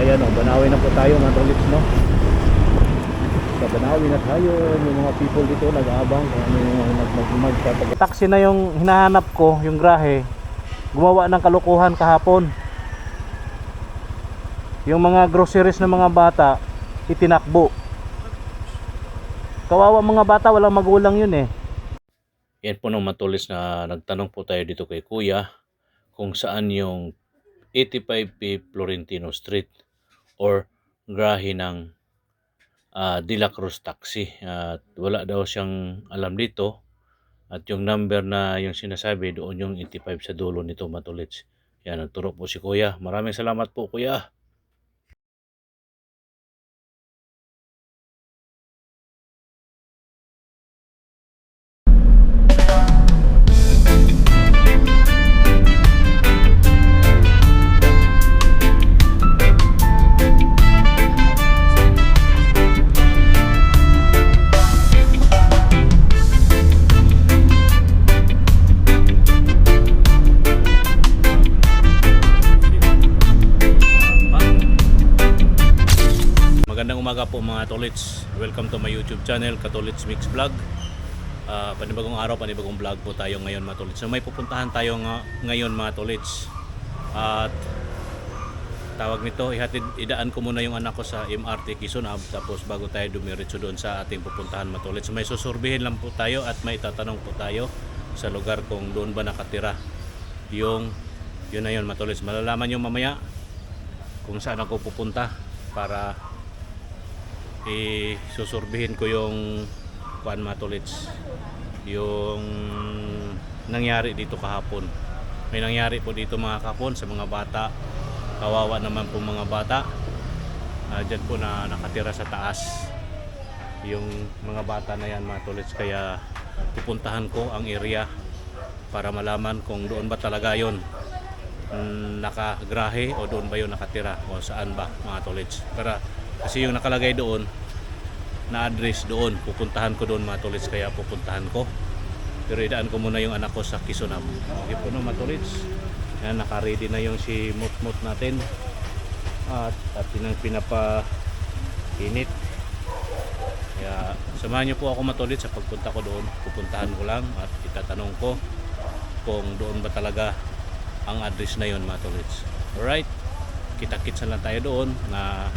Ayan o, Banawi na po tayo mga tolits, no? Sa Banawi na tayo. Yung mga people dito nag-aabang kung ano yung magtatag. Taxi na yung hinahanap ko, yung grahe. Gumawa ng kalukuhan kahapon. Yung mga groceries ng mga bata itinakbo. Kawawa mga bata, walang magulang yun eh. Yan po nung matulis na nagtanong po tayo dito kay Kuya kung saan yung 85P Florentino Street or grahe ng De La Cruz Taxi. At wala daw siyang alam dito. At yung number na yung sinasabi, doon yung 85 sa dulo nito matulits. Yan, nagturo po si Kuya. Maraming salamat po Kuya. Magandang umaga po mga tolits. Welcome to my YouTube channel, Katolits Mix Vlog. Panibagong araw, panibagong vlog po tayo ngayon mga tolits. So may pupuntahan tayo ngayon mga tolits. At tawag nito, idaan ko muna yung anak ko sa MRT Quezon Ave, tapos bago tayo dumiretso doon sa ating pupuntahan mga tolits. So may susurbihin lang po tayo at may tatanong po tayo sa lugar kung doon ba nakatira yun na yun mga tolits. Malalaman nyo mamaya kung saan ako pupunta para susurbihin ko yung kuan matulits, yung nangyari dito kahapon. May nangyari po dito mga kahapon sa mga bata. Kawawa naman po mga bata. Dyan po na nakatira sa taas yung mga bata na yan matulits. Kaya pupuntahan ko ang area para malaman kung doon ba talaga yon nakagrahe o doon ba yun nakatira o saan ba mga tolits. Kasi yung nakalagay doon na address doon, pupuntahan ko doon mga tolits, kaya pupuntahan ko. Pero idaan ko muna yung anak ko sa Quezon Ave. Okay po no mga tolits. Yan, naka-ready na yung si Mut natin. At yung pinapa-init. Kaya samahan niyo po ako mga tolits sa pagpunta ko doon. Pupuntahan ko lang at itatanong ko kung doon ba talaga ang address na yon mga tolits. Alright, kita-kitsan lang tayo doon na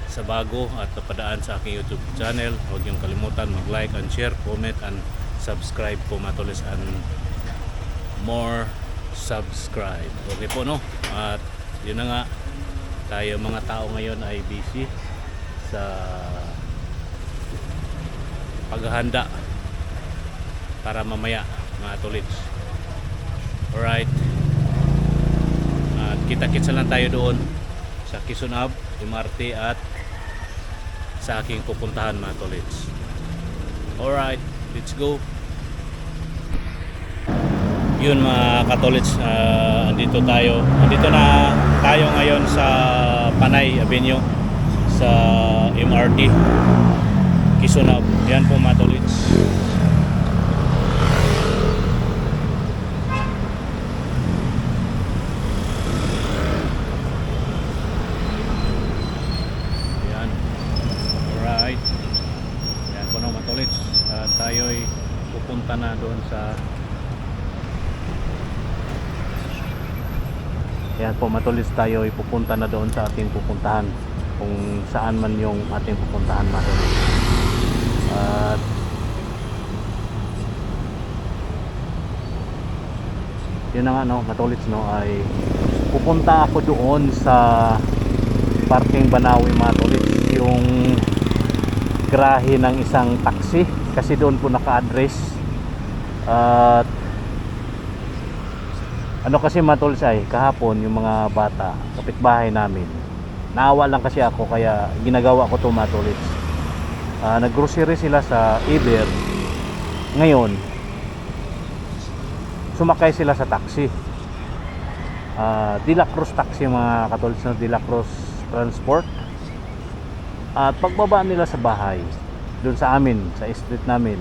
sa bago at napadaan sa aking YouTube channel. Huwag niyong kalimutan mag-like and share, comment and subscribe po mga tolits, and more subscribe. Okay po no? At yun na nga, tayo mga tao ngayon ay busy sa paghahanda para mamaya mga tolits. Alright, at kita-kitsa lang tayo doon sa Quezon Ave, MRT at sa aking pupuntahan mga tolits. Alright, let's go. Yun mga katolits, andito na tayo ngayon sa Panay Avenue sa MRT Quezon Ave. Yan po mga tolits. Tayo'y pupunta na doon sa yan po matulis, tayo'y pupunta na doon sa ating pupuntahan kung saan man yung ating pupuntahan matulis. At yun na nga no matulis no, ay pupunta ako doon sa parking Banawi matulis, yung grahe ng isang taxi, kasi doon po naka-address. At ano kasi matulis ay kahapon yung mga bata kapitbahay namin, naawa lang kasi ako kaya ginagawa ko to matulis. Nag-grocery sila sa Iber. Ngayon sumakay sila sa taxi, De La Cruz Taxi mga katulis na De La Cruz Transport. At pagbaba nila sa bahay doon sa amin, sa street namin,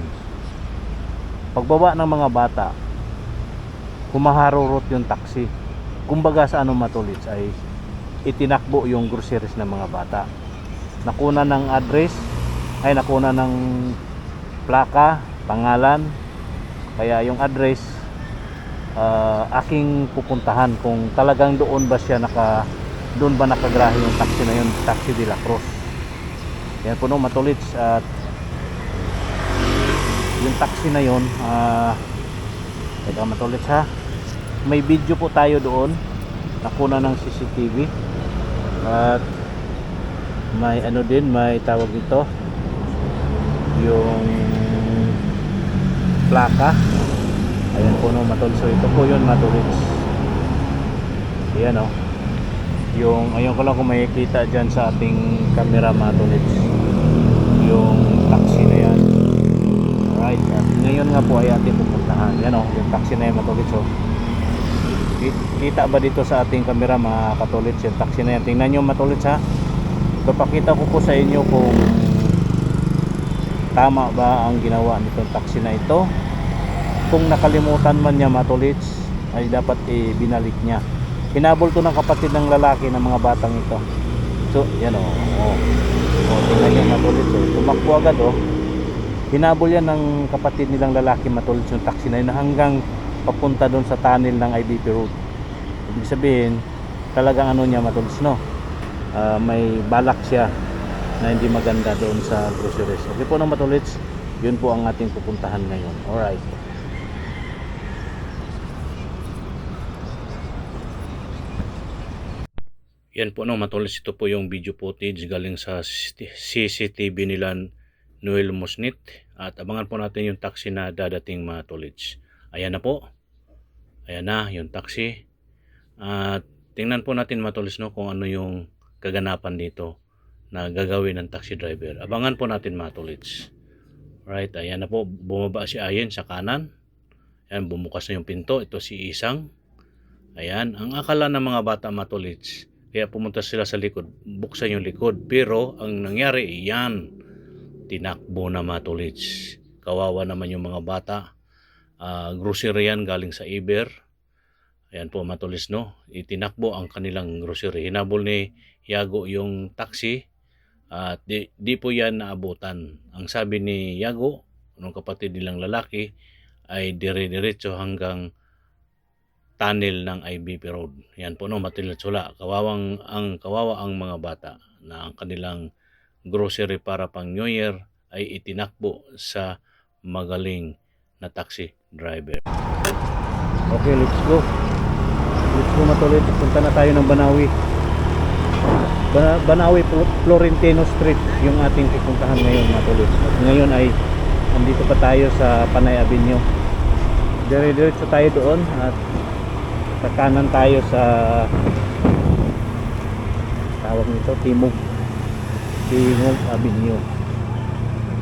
pagbaba ng mga bata, humaharurot yung taxi. Kumbaga sa ano matulis ay itinakbo yung groceries ng mga bata. Nakuna ng address, ay nakuna ng plaka, pangalan. Kaya yung address aking pupuntahan kung talagang doon ba nakagrahe yung taxi na yun, Taxi de la Cruz. Yan po no, matulits. At yung taxi na yun, teka matulits ha, may video po tayo doon, nakuna ng CCTV. At may ano din, may tawag dito, yung plaka. Ayan po no, matulits. So ito po yun, matulits. Ayan o, yung ayun ko lang kung makikita dyan sa ating camera, matulits, yung taxi na yan. Alright, at ngayon nga po ay ating pupuntahan. Yan o, yung taxi na yan, matulits. So kita ba dito sa ating camera mga katulits, yung taxi na yan? Tingnan nyo matulits ha. Papakita ko po sa inyo kung tama ba ang ginawa nitong taxi na ito. Kung nakalimutan man niya matulits, ay dapat binalik niya. Hinabol to ng kapatid ng lalaki ng mga batang ito. So yan o, tingnan nyo matulits. Tumakbo agad o. Hinabol yan ng kapatid nilang lalaki, matulits, yung taxi na yun hanggang papunta doon sa tunnel ng IBP Road. Ibig sabihin talagang ano niya matulits no, may balak siya na hindi maganda doon sa groceries. Okay po na matulits, yun po ang ating pupuntahan ngayon. Alright. Yan po no matulits, ito po yung video footage galing sa CCTV nila Noel Musnit. At abangan po natin yung taxi na dadating matulits. Ayan na po. Ayan na yung taxi. At tingnan po natin matulits no kung ano yung kaganapan dito na gagawin ng taxi driver. Abangan po natin matulits. Right, ayan na po, bumaba si Ayen sa kanan. Ayan, bumukas na yung pinto. Ito si Isang. Ayan, ang akala ng mga bata matulits, kaya pumunta sila sa likod, buksan yung likod. Pero ang nangyari, yan, tinakbo na matulits. Kawawa naman yung mga bata. Grocery yan galing sa Iber. Ayan po matulits no, itinakbo ang kanilang grocery. Hinabol ni Yago yung taxi at di po yan naabutan. Ang sabi ni Yago, nung kapatid nilang lalaki, ay dire-diretso hanggang tunnel ng IBP Road. Yan po no, matulits. Wala, kawawa ang mga bata na ang kanilang grocery para pang New Year ay itinakbo sa magaling na taxi driver. Okay, let's go. Let's go matulits. Punta na tayo ng Banawi. Banawi Florentino Street yung ating pupuntahan ngayon matulits. At ngayon ay andito pa tayo sa Panay Avenue. Dire-diretso tayo doon at sa kanan tayo sa tawag nito Timog Avenue.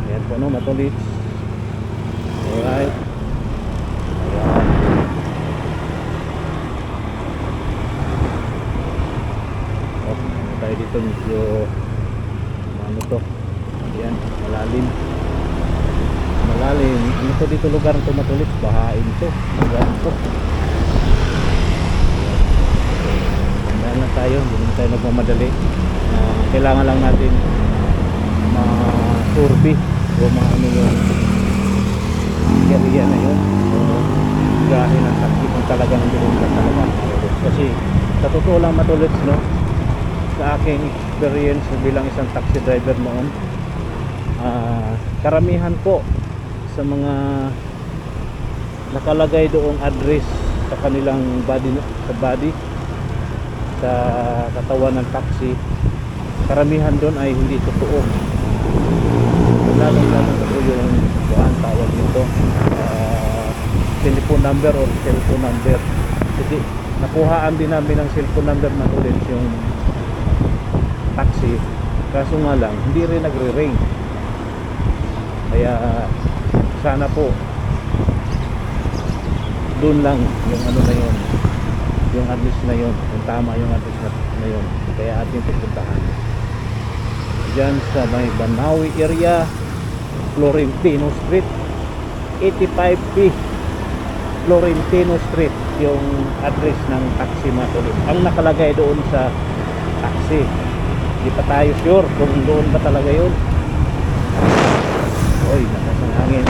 Ayan po no matulits. Alright. Ayan. Okay, tayo dito medyo ano to. Ayan, malalim. Ano to dito lugar to matulits? Bahain to. Lugar to. Ayan na tayo, hindi na tayo nagmamadali. Kailangan lang natin ma-survey o ano yung area na yun. Gahe ng taxi kung talaga nandiyan ka talaga. Kasi sa totoo lang matulits no, sa aking experience bilang isang taxi driver noon, karamihan po sa mga nakalagay doong address sa kanilang body sa katawan ng taxi, karamihan doon ay hindi totoo. Lalo po yung tawag nito telephone number or cellphone number. Kasi nakuhaan din namin ng cellphone number matulits yung taxi, kaso nga lang hindi rin nagre-ring. Kaya sana po doon lang yung ano na yun, yung address na yun, kung tama yung address na yun. Kaya ating pupuntahan dyan sa may Banawi area, Florentino Street, 85P Florentino Street yung address ng taxi matulits. Ang nakalagay doon sa taxi. Hindi pa tayo sure kung doon ba talaga yun. Oy, lakas ng hangin.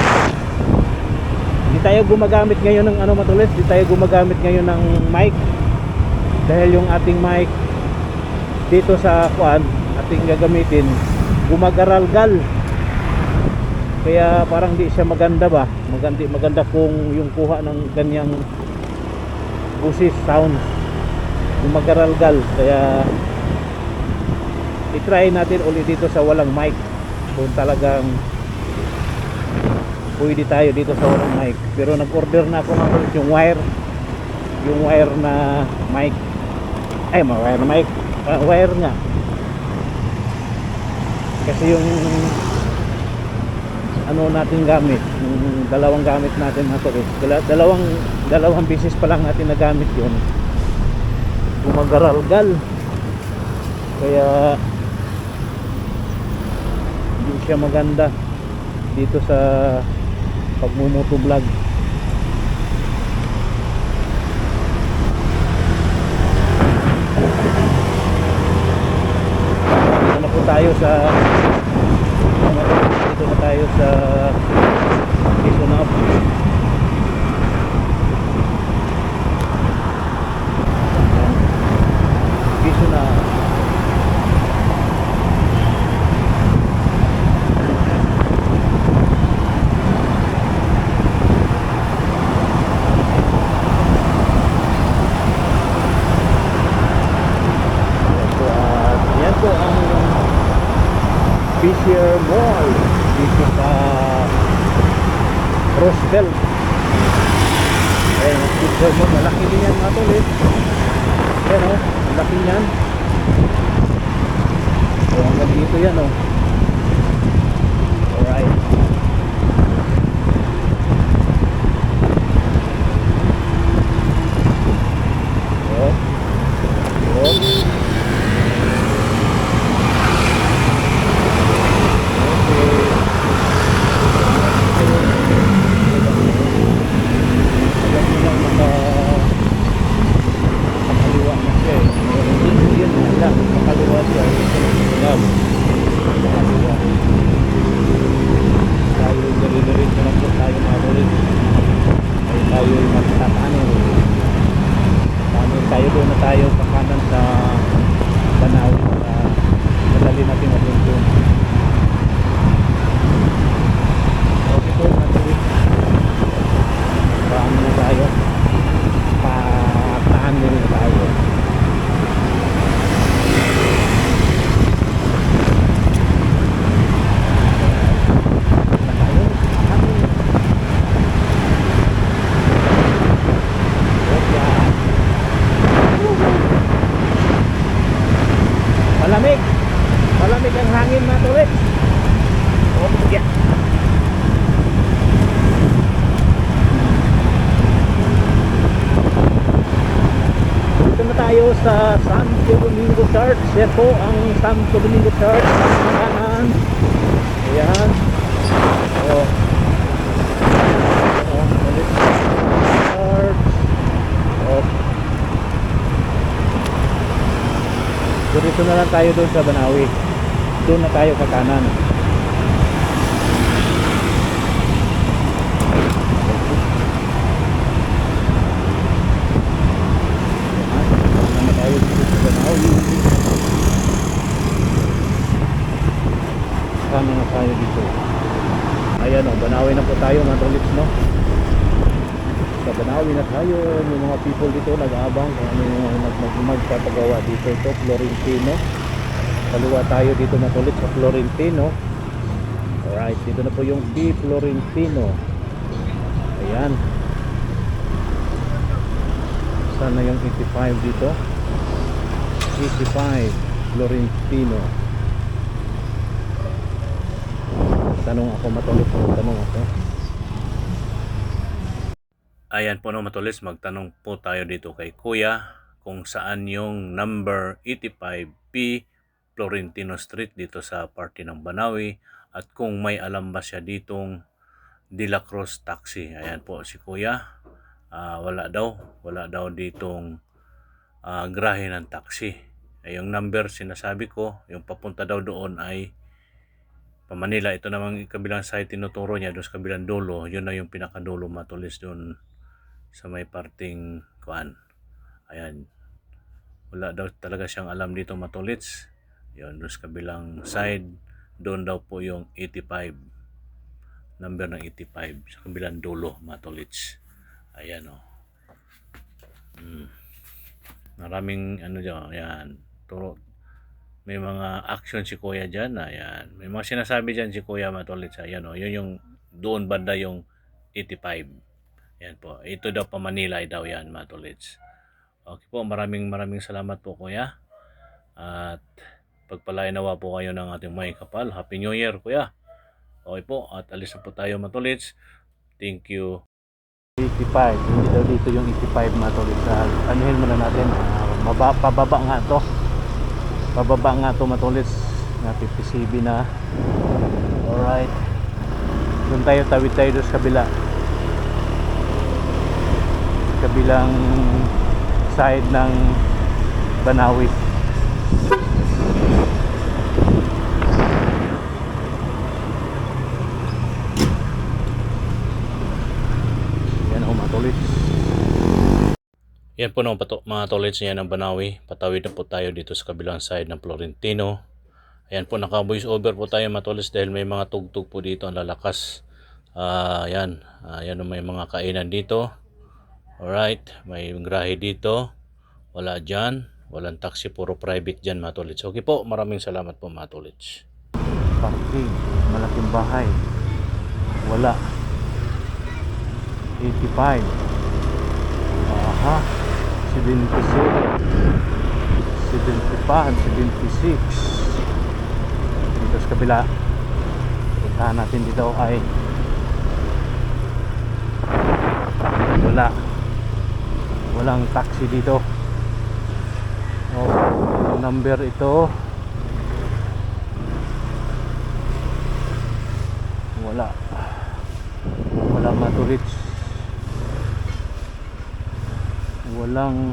Hindi tayo gumagamit ngayon ng ano matulis, hindi tayo gumagamit ngayon ng mic. Dahil yung ating mic dito sa kuan, ating gagamitin, gumagaralgal. Kaya parang di siya maganda ba? Maganda kung yung kuha ng ganyang busis sound. Gumagaralgal. Kaya i-try natin ulit dito sa walang mic. Kung talagang pwede tayo dito sa walang mic. Pero nag-order na ako ng yung wire na mic. Ay, wire na mic. Wire nga. Kasi yung ano natin gamit, yung dalawang gamit natin mga tol, dalawang beses pa lang natin nagamit yun, gumagaralgal. Kaya hindi siya maganda dito sa pagmumoto vlog. Dito na po tayo sa dito na tayo sa Quezon Up. Quezon Up. Yan po ang Fisher Mall dito sa Roosevelt. Ayan, Fisher Mall, malaki din yan mga tol eh. Ayan o, malaki yan. So hanggang dito yan o. Alright. Tayo doon na tayo sa kanan sa Banawi para madali natin matuntun. Okay po, matuloy. Paano na tayo? Pataan na tayo. Malamig ang hangin mga tuloy. Oh, yeah. Dito na tayo sa Santo Domingo Church. Yan po ang Santo Domingo Church sa kanan. Ayan. Oh. Church. Oh. Dito na lang tayo doon sa Banawi. Doon na tayo sa kanan. Doon na tayo dito sa Banawi. Kanan na tayo dito. Ayan o, Banawi na po tayo mga trollips, no? Sa Banawi na tayo. Yung mga people dito nag-aabang kung ano yung magpapagawa dito. Ito, Florentino. Kaliwa tayo dito na ulit sa Florentino. Alright, dito na po yung P. Florentino. Ayan. Sana yung 85 dito. 85 Florentino. Tanong ako matulis. Tanong ako. Ayan po no matulis, magtanong po tayo dito kay Kuya kung saan yung number 85P Florentino Street dito sa parte ng Banawi at kung may alam ba siya ditong De La Cruz Taxi. Ayan po si Kuya. Wala daw ditong grahe ng taxi. Yung number sinasabi ko, yung papunta daw doon ay pa Manila. Ito namang kabilang side tinuturo niya doon sa kabilang dulo. Yun na yung pinakadulo mga tulis doon sa may parting kuan. Ayan. Wala daw talaga siyang alam dito mga tulits. Yun, doon sa kabilang side, doon daw po yung 85. Number ng 85 sa kabilang dulo mga tulits. Ayan o. Maraming ano dyan. Ayan. Turo. May mga action si Kuya dyan. Ayan. May mga sinasabi dyan si Kuya mga tulits. Ayan o. Yun yung doon banda yung 85. Ayan po. Ito daw pa Manila daw yan mga tulits. Okay po. Maraming salamat po Kuya. At pagpalain nawa po kayo ng ating may kapal. Happy New Year Kuya. Okay po. At alis na po tayo mga tulits. Thank you. 85, hindi daw dito yung 85 mga tol. Anuhin muna natin, pababa nga to, mga tulis na 50 CB na. Alright, doon tayo, tawid tayo doon sa kabilang side ng Banawi. Yan po mga tolits niya ng Banawi. Patawid na po tayo dito sa kabilang side ng Florentino. Ayan po, naka-voice over po tayo mga tolits dahil may mga tugtog po dito ang lalakas. Ayan, may mga kainan dito. Alright, may grahe dito. Wala dyan, walang taxi, puro private dyan mga tolits. Okay po, maraming salamat po mga tolits. Parking, malaking bahay. Wala. 85. Aha. 77, 75, 76. Dito sa kabila. Puntahan natin dito ay walang taxi dito. Yung number ito walang maturits, walang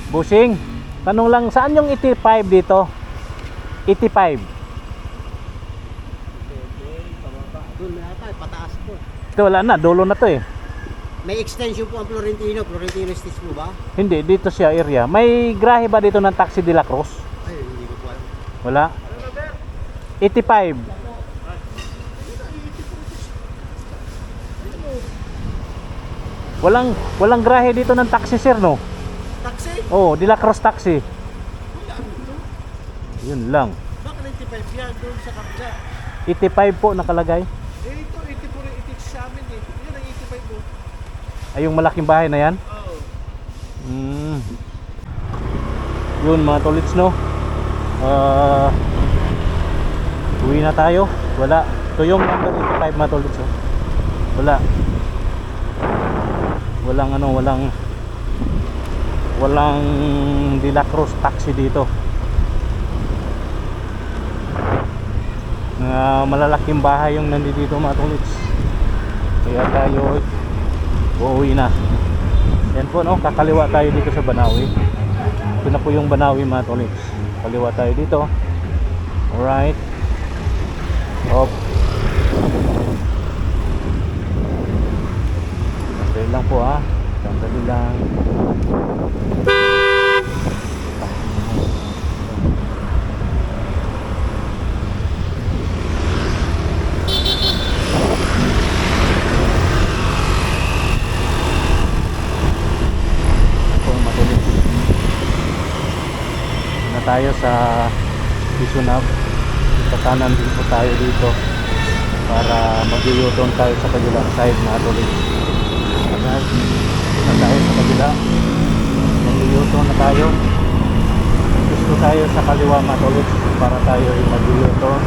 busing. Tanong lang, saan yung 85 dito? 85 Doon na yata, pataas po. ito, wala na, dulo na to eh. May extension po ang Florentino Stage po ba? Hindi, dito siya area. May grahe ba dito ng Taxi de la Cruz? Ay, hindi ko po alam. Wala. 85. Walang grahe dito ng taxi sir, no? Taxi? Oh, de la Cruz taxi. Yun lang. Baka 95 yan doon sa kapsa. 85 po nakalagay. Eh, ito 84 yung itik sa amin eh. Yun ang 85 po. Ay, yung malaking bahay na yan. Oo. Yun mga tolits, no? Uwi na tayo. Wala. Ito yung number 85 mga tolits, oh. Wala. Walang De La Cruz taxi dito. Malalaking bahay yung nandito mga tolits. Kaya tayo uuwi na. Yan po, no? Kakaliwa tayo dito sa Banawi. Ito na po yung Banawi mga tolits. Kaliwa tayo dito. Alright. Op. Sandali lang po, ha. Sandali lang. Tayo sa Kisunab. Sa kanan din po tayo dito para mag-u-turn tayo sa kabilang side na tuloy. Agad na tayo sa kabila, mag-u-turn na tayo. Gusto tayo sa kaliwa matuloy para tayo mag-u-turn.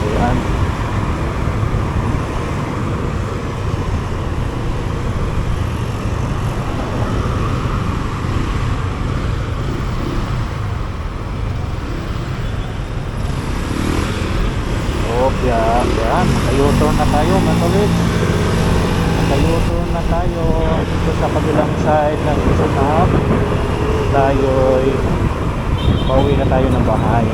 Ayan. Yan, nakayuto na tayo mga tolits. Nakayuto na tayo dito sa kabilang side tayo'y pauwi na tayo ng bahay.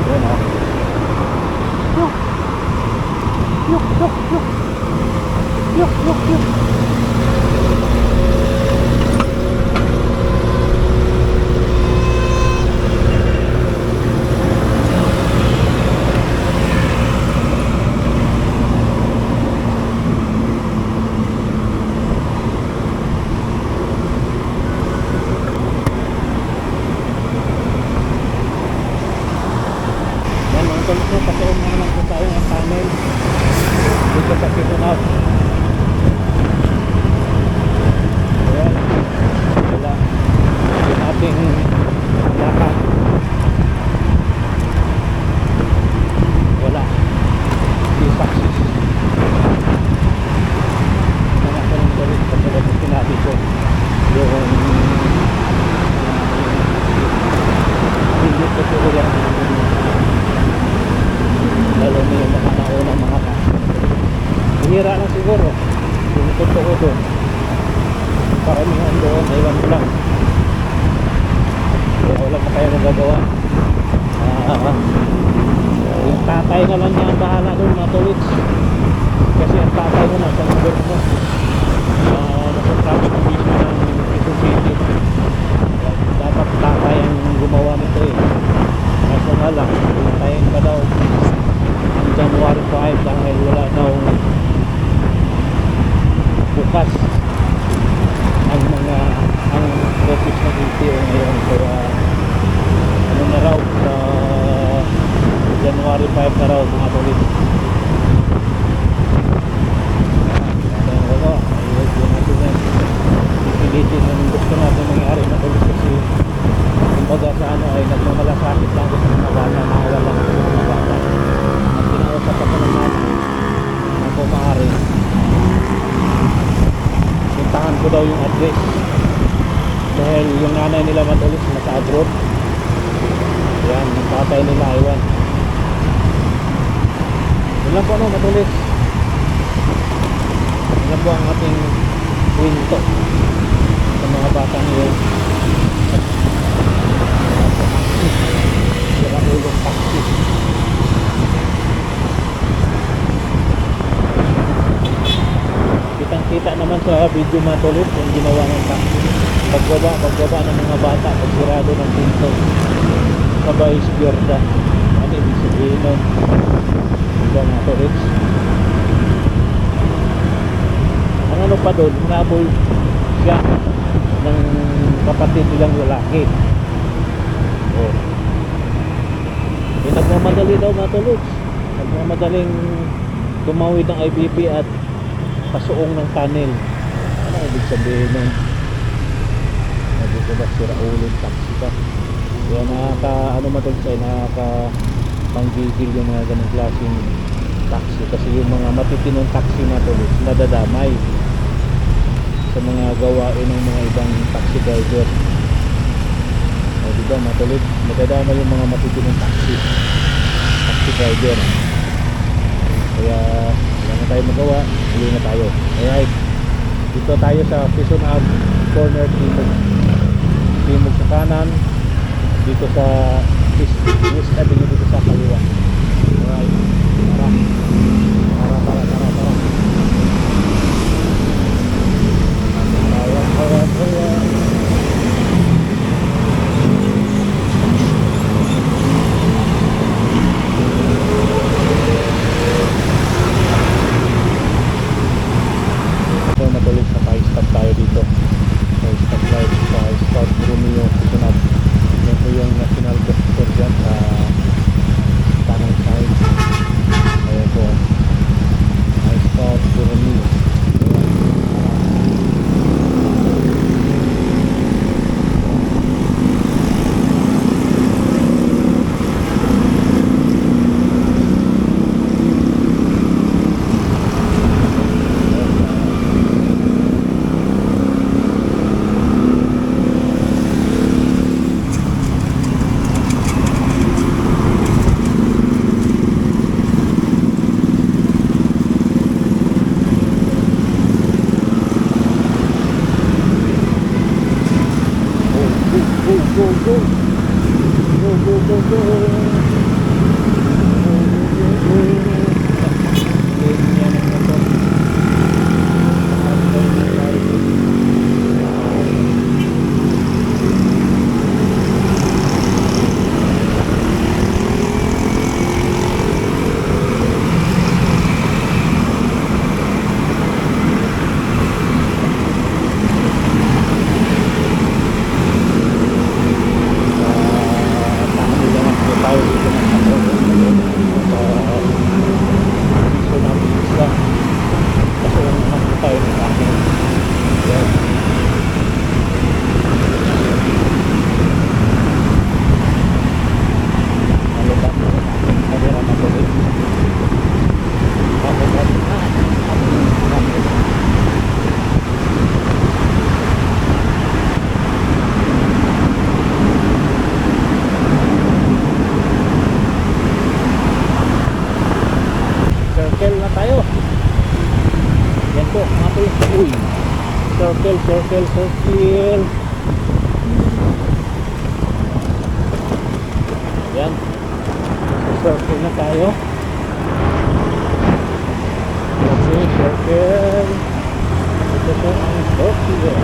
Yun o. Yuk! Yuk! Yuk! Yuk! Yuk! Yuk! Yuk! Yan, mga tulis nyo, patuong na naman po tayo ng tunnel dito sa Kitunab. Ayan, wala yung ating lakad, wala, hindi success. Mga tulis, katulad ng sinabi ko, yung hindi ko po lang lalo na yung mga naunang mga hinira lang siguro yung totoo doon, paramihan doon ewan ko lang, kaya wala pa kayo magagawa. Yung tatay na lang niya ang bahala doon, mga tolits, kasi ang tatay mo nasa gobyerno, nasa traffic commission ng Quezon City. Dapat tatay ang gumawa nito eh, kaso nga lang hintayin pa daw January 5 dahil wala daw bukas ang office ng LTO ngayon, kaya ano na raw sa January 5 na raw mga tulis. Kaya wala, ayun natin yan, pipilitin yung gusto natin mangyari na tulis, kasi kumbaga sa ano ay nagmamalasakit lang sa mga bata na walang mga bata. Kinausap ako ng natin na kung maaari puntahan ko daw yung address, dahil yung nanay nila matulis nasa abroad. Yan, yung tatay nila iwan. Yun lang po ano matulis, yun lang po ang ating kwento sa mga bata ngayon. Sira ulong taxi. Kitang-kita naman sa video mga tulis yung ginawa ng taxi. Pagbaba ng mga bata, pagsirado ng pinto, sabay ispierda. Ano ibig sabihin nun? Diba mga tulis? Ang ano pa doon, hinabol siya ng kapatid nilang lalaki. Oh. Nagmamadali daw mga tulis, nagmamadaling tumawid ng IBP at pasuong ng tunnel. Ano ibig sabihin nun? Sabi ko ba sira ulit taxi ka? Kaya ano matulis ay panggigil yung mga ganong klaseng taxi, kasi yung mga matitinong taxi na tulis nadadamay sa mga gawain ng mga ibang taxi driver. O diba matulis, nadadamay yung mga matitinong taxi driver. Kaya wala na tayo magawa, huli na tayo. Alright, dito tayo sa Quezon Ave corner timog sa kanan, dito sa West Avenue, dito sa kaliwa. Alright, tara. Matulis na pa-stop tayo dito. Stop light sa Stop Romeo Kisunab. Yan po yung national bookstore dyan sa tanang side. Ayan po, Stop Romeo. go, go, go. Linya ng motor. Nakantay na tayo. Circle na tayo. Yan po, mga po. Uy. Circle, circle, circle. Yan. Circle na tayo. Okay, circle. Ito po ang circle.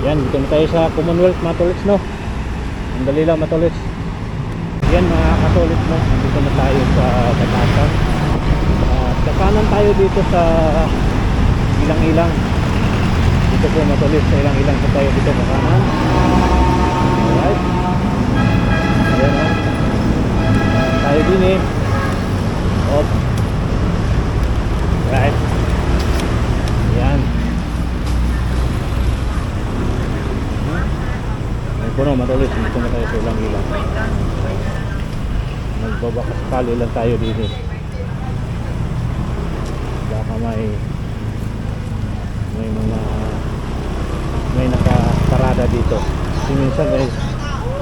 Yan, dito na tayo sa Commonwealth mga tolits, no? Ang dali lang mga tolits. Yan mga katolits, no? Dito na tayo sa Dakasan. Dakanan tayo dito sa Ilang-Ilang. Dito po mga tolits, sa Ilang-Ilang po tayo dito sa kanan. Alright. Ayan, no? Tayo din eh. Op. Right. Yan. Puno matulis, dito na tayo sa Ilang-Ilang. Magbabakas kali lang tayo dito. Baka may nakaparada dito.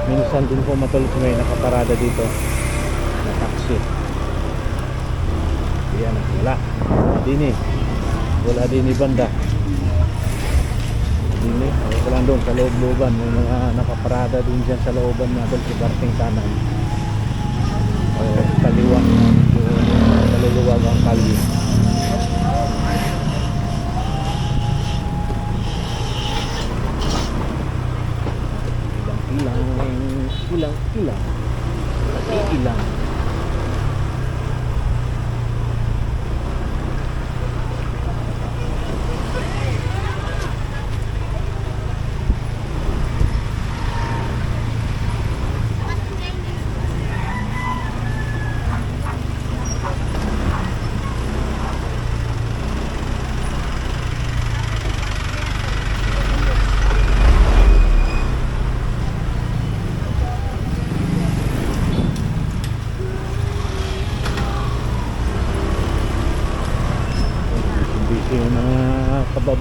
Minsan din po matulis may nakaparada dito na taxi. Yan, wala din ni banda. Ako lang doon sa loob-looban, may mga nakaparada din dyan sa looban na doon sa parting kanan o kaliwa, kaluluwag ang kalye. Ilang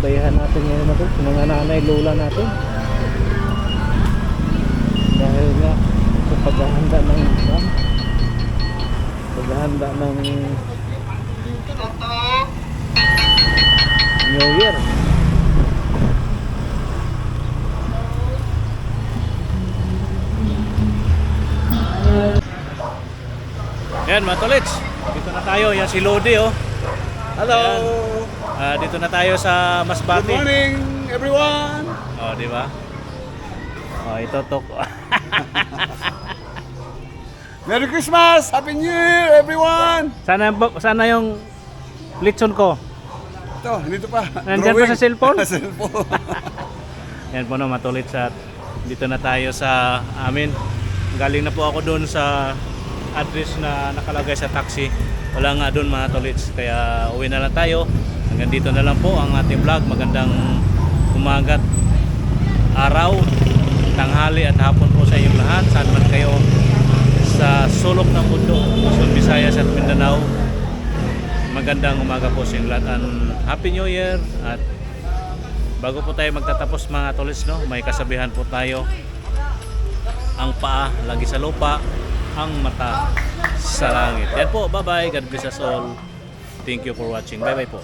binabantayan natin ngayon mga tol, mga nanay, lola natin. Dahil nga sa paghahanda ng New Year. Yan mga tolits, dito na tayo. Yan si Lodi oh. Hello. Dito na tayo sa Masbate. Good morning, everyone. Oh, di ba? Oh, ito to. Merry Christmas, Happy New Year, everyone. Sana yung litson ko. Ito, dito pa. Nandyan pa sa cellphone? Sa cellphone. Yan po no, mga tolits, at dito na tayo sa amin. Galing na po ako doon sa address na nakalagay sa taxi. Wala nga doon mga tolits, kaya uwi na lang tayo. Hanggang dito na lang po ang ating vlog. Magandang umagat, araw, tanghali at hapon po sa inyong lahat. Saan man kayo sa sulok ng mundo, Luzon, Visayas at Mindanao. Magandang umaga po sa inyong lahat. And Happy New Year. At bago po tayo magtatapos mga tolits, no, may kasabihan po tayo. Ang paa lagi sa lupa, ang mata sa langit. Yan po, bye bye. God bless us all. Thank you for watching. Bye bye po.